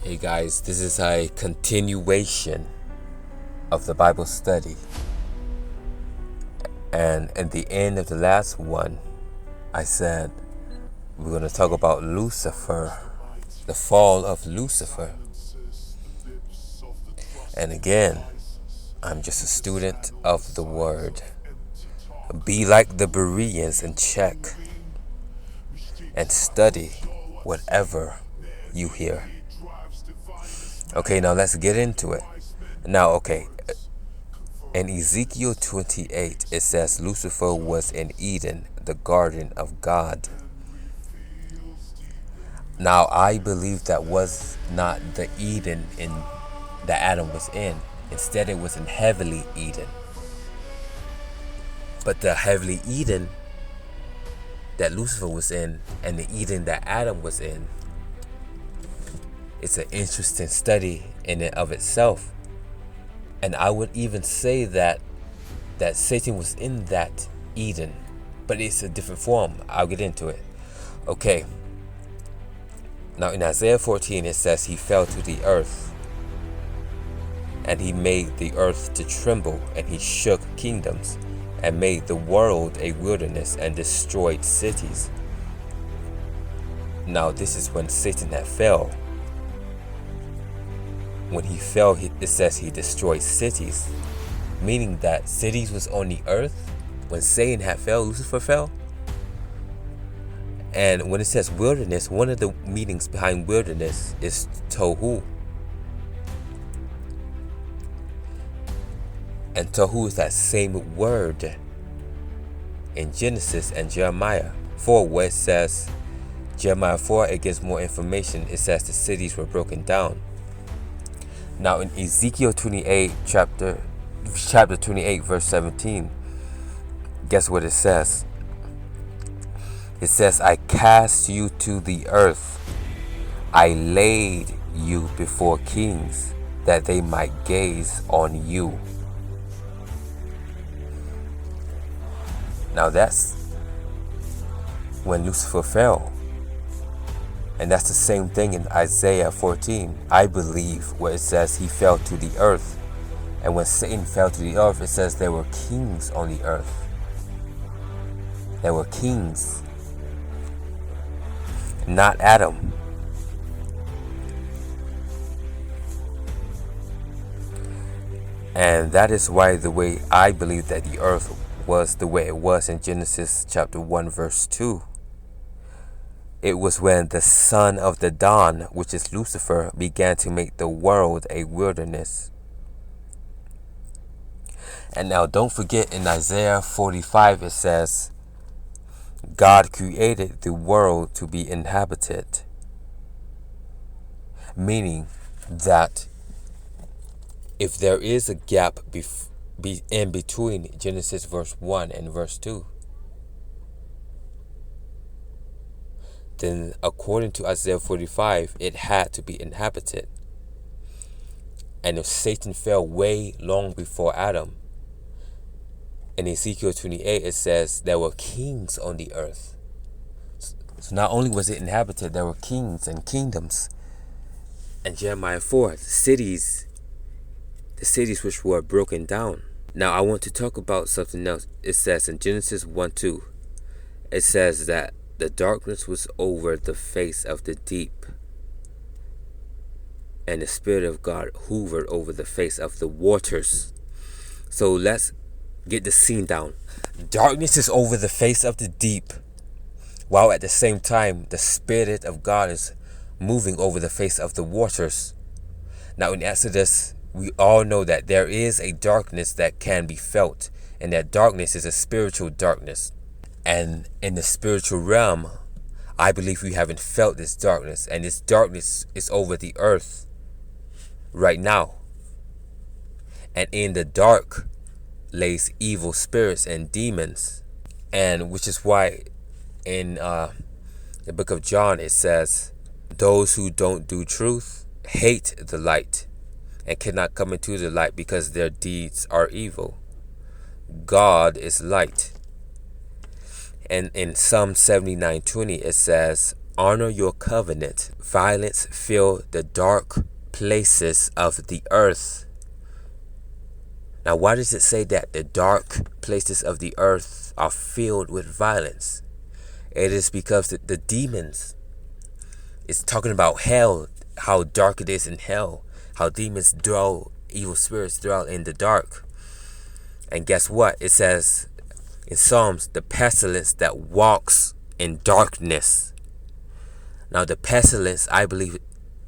Hey guys, this is a continuation of the Bible study. And at the end of the last one, I said we're going to talk about Lucifer, the fall of Lucifer. And again, I'm just a student of the Word. Be like the Bereans and check and study whatever you hear. Okay, now let's get into it. Now, in Ezekiel 28, it says Lucifer was in Eden, the garden of God. Now, I believe that was not the Eden that Adam was in. Instead, it was in heavenly Eden. But the heavenly Eden that Lucifer was in and the Eden that Adam was in, it's an interesting study in and of itself. And I would even say that Satan was in that Eden, but it's a different form. I'll get into it. Okay. Now in Isaiah 14 it says he fell to the earth, and he made the earth to tremble, and he shook kingdoms, and made the world a wilderness, and destroyed cities. Now this is when Satan had fell. When he fell, it says he destroyed cities, meaning that cities was on the earth. When Satan had fell, Lucifer fell. And when it says wilderness, one of the meanings behind wilderness is tohu. And tohu is that same word in Genesis and Jeremiah 4, where it says, Jeremiah 4, it gives more information. It says the cities were broken down. Now in Ezekiel 28, chapter 28, verse 17, guess what it says? It says, I cast you to the earth. I laid you before kings, that they might gaze on you. Now that's when Lucifer fell. And that's the same thing in Isaiah 14, I believe, where it says he fell to the earth. And when Satan fell to the earth, it says there were kings on the earth. There were kings, not Adam. And that is why the way I believe that the earth was the way it was in Genesis chapter 1, verse 2. It was when the son of the dawn, which is Lucifer, began to make the world a wilderness. And now don't forget, in Isaiah 45 it says, God created the world to be inhabited. Meaning that if there is a gap in between Genesis verse 1 and verse 2, then according to Isaiah 45, it had to be inhabited. And if Satan fell way long before Adam, in Ezekiel 28 it says there were kings on the earth. So not only was it inhabited, there were kings and kingdoms. And Jeremiah 4, the cities which were broken down. Now I want to talk about something else. It says in Genesis 1:2, it says that the darkness was over the face of the deep, and the Spirit of God hovered over the face of the waters. So let's get the scene down. Darkness is over the face of the deep, while at the same time the Spirit of God is moving over the face of the waters. Now in Exodus, we all know that there is a darkness that can be felt, and that darkness is a spiritual darkness. And in the spiritual realm, I believe we haven't felt this darkness, and this darkness is over the earth right now. And in the dark lays evil spirits and demons, and which is why in the book of John it says, those who don't do truth hate the light and cannot come into the light because their deeds are evil. God is light. And in Psalm 79:20 it says, honor your covenant. Violence filled the dark places of the earth. Now, why does it say that the dark places of the earth are filled with violence? It is because the demons, it's talking about hell, how dark it is in hell, how demons dwell, evil spirits dwell in the dark. And guess what? It says in Psalms, the pestilence that walks in darkness. Now, the pestilence, I believe,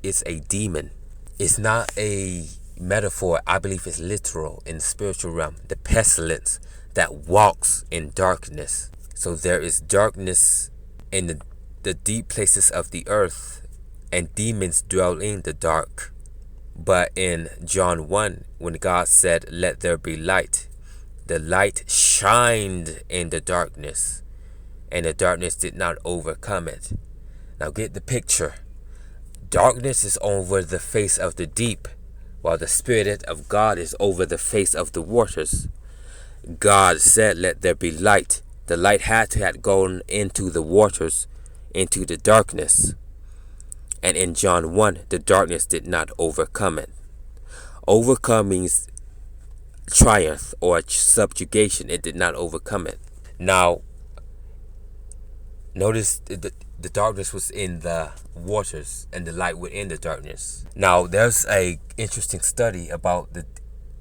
is a demon. It's not a metaphor. I believe it's literal in the spiritual realm. The pestilence that walks in darkness. So there is darkness in the deep places of the earth, and demons dwell in the dark. But in John 1, when God said, "Let there be light," the light shined in the darkness, and the darkness did not overcome it. Now get the picture. Darkness is over the face of the deep, while the Spirit of God is over the face of the waters. God said, "Let there be light." The light had to have gone into the waters, into the darkness. And in John 1, the darkness did not overcome it. Overcome means triumph or subjugation. It did not overcome it. Now, notice the darkness was in the waters and the light within the darkness. Now, there's a interesting study about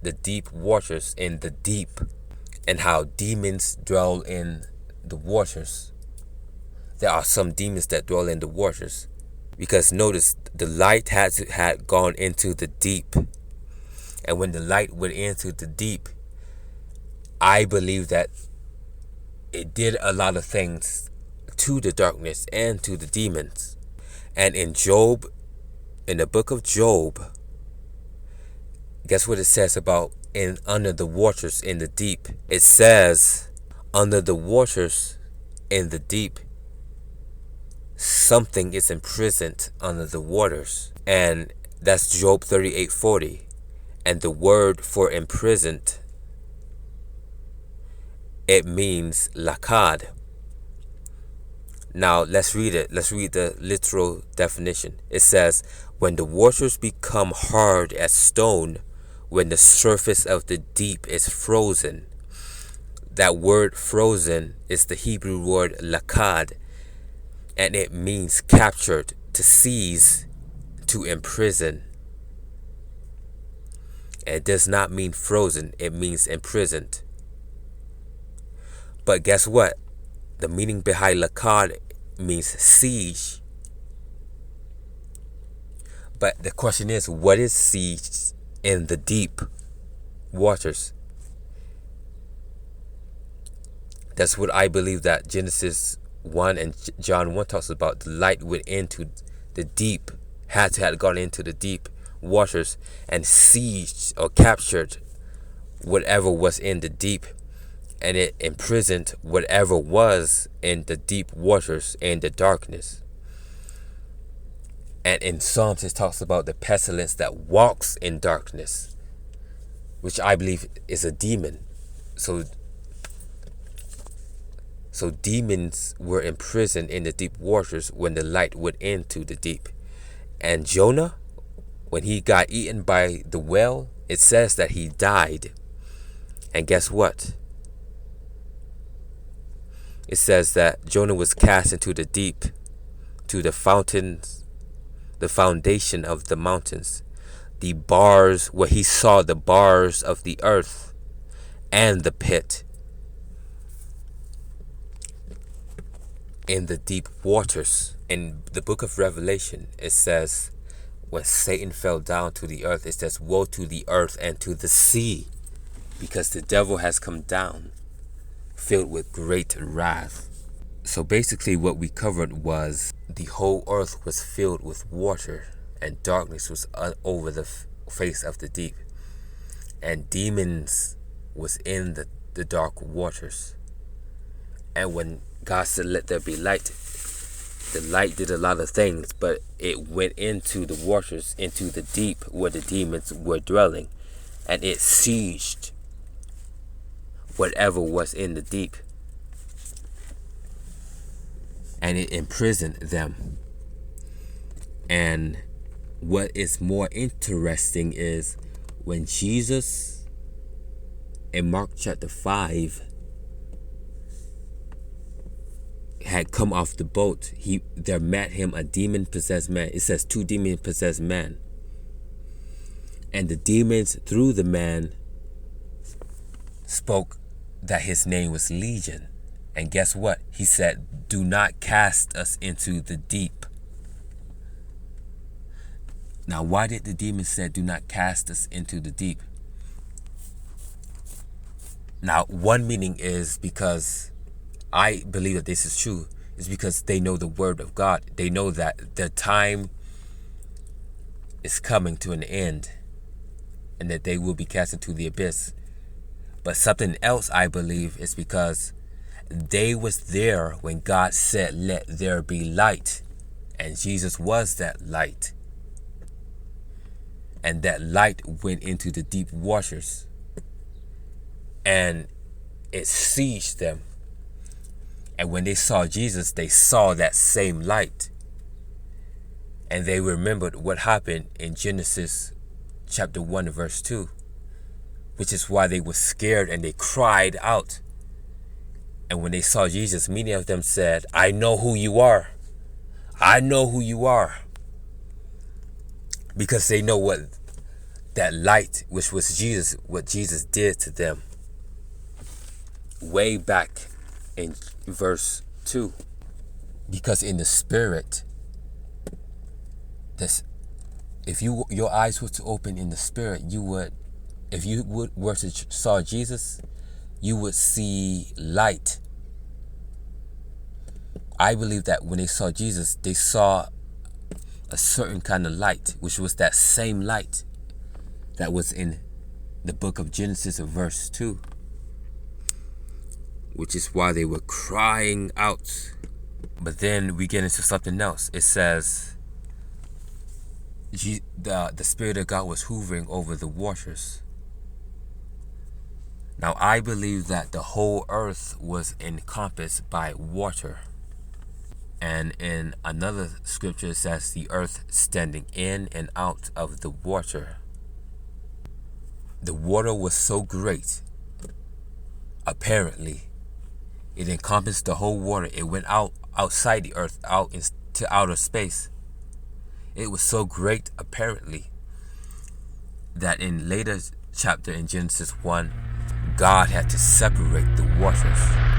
the deep waters in the deep and how demons dwell in the waters. There are some demons that dwell in the waters, because notice the light had gone into the deep, and when the light went into the deep, I believe that it did a lot of things to the darkness and to the demons. And in Job, in the book of Job, guess what it says about under the waters in the deep? It says, under the waters in the deep, something is imprisoned under the waters. And that's Job 38:40. And the word for imprisoned, it means lakad. Now let's read it. Let's read the literal definition. It says, when the waters become hard as stone, when the surface of the deep is frozen. That word frozen is the Hebrew word lakad, and it means captured, to seize, to imprison. It does not mean frozen, it means imprisoned. But guess what? The meaning behind lakad means siege. But the question is, what is siege in the deep waters? That's what I believe that Genesis 1 and John 1 talks about. The light went into the deep, had to have gone into the deep waters and sieged or captured whatever was in the deep, and it imprisoned whatever was in the deep waters in the darkness. And in Psalms it talks about the pestilence that walks in darkness, which I believe is a demon. So demons were imprisoned in the deep waters when the light went into the deep. And Jonah, when he got eaten by the whale, it says that he died. And guess what? It says that Jonah was cast into the deep, to the fountains, the foundation of the mountains, the bars, where he saw the bars of the earth and the pit. In the deep waters. In the book of Revelation, it says, when Satan fell down to the earth, it says, woe to the earth and to the sea, because the devil has come down, filled with great wrath. So basically what we covered was the whole earth was filled with water, and darkness was over the face of the deep, and demons was in the dark waters. And when God said, let there be light, the light did a lot of things, but it went into the waters, into the deep where the demons were dwelling, and it sieged whatever was in the deep. and it imprisoned them. And what is more interesting is when Jesus in Mark chapter 5 had come off the boat, there met him a demon-possessed man. It says 2 demon-possessed men. And the demons, through the man, spoke that his name was Legion. And guess what? He said, do not cast us into the deep. Now, why did the demons say, do not cast us into the deep? Now, one meaning is because I believe that this is true. It's because they know the word of God. They know that their time is coming to an end and that they will be cast into the abyss. But something else I believe is because they was there when God said, let there be light. And Jesus was that light. And that light went into the deep waters. And it sieged them. And when they saw Jesus, they saw that same light. And they remembered what happened in Genesis chapter 1 verse 2. Which is why they were scared and they cried out. And when they saw Jesus, many of them said, I know who you are. I know who you are. Because they know what that light, which was Jesus, what Jesus did to them. Way back in verse 2. Because in the spirit, if your eyes were to open in the spirit, you would, if you were to saw Jesus, you would see light. I believe that when they saw Jesus, they saw a certain kind of light, which was that same light that was in the book of Genesis of verse 2. Which is why they were crying out. But then we get into something else. It says the Spirit of God was hovering over the waters. Now I believe that the whole earth was encompassed by water. And in another scripture it says the earth standing in and out of the water. The water was so great, apparently, it encompassed the whole water. It went outside the earth, out into outer space. It was so great, apparently, that in later chapter in Genesis 1, God had to separate the waters.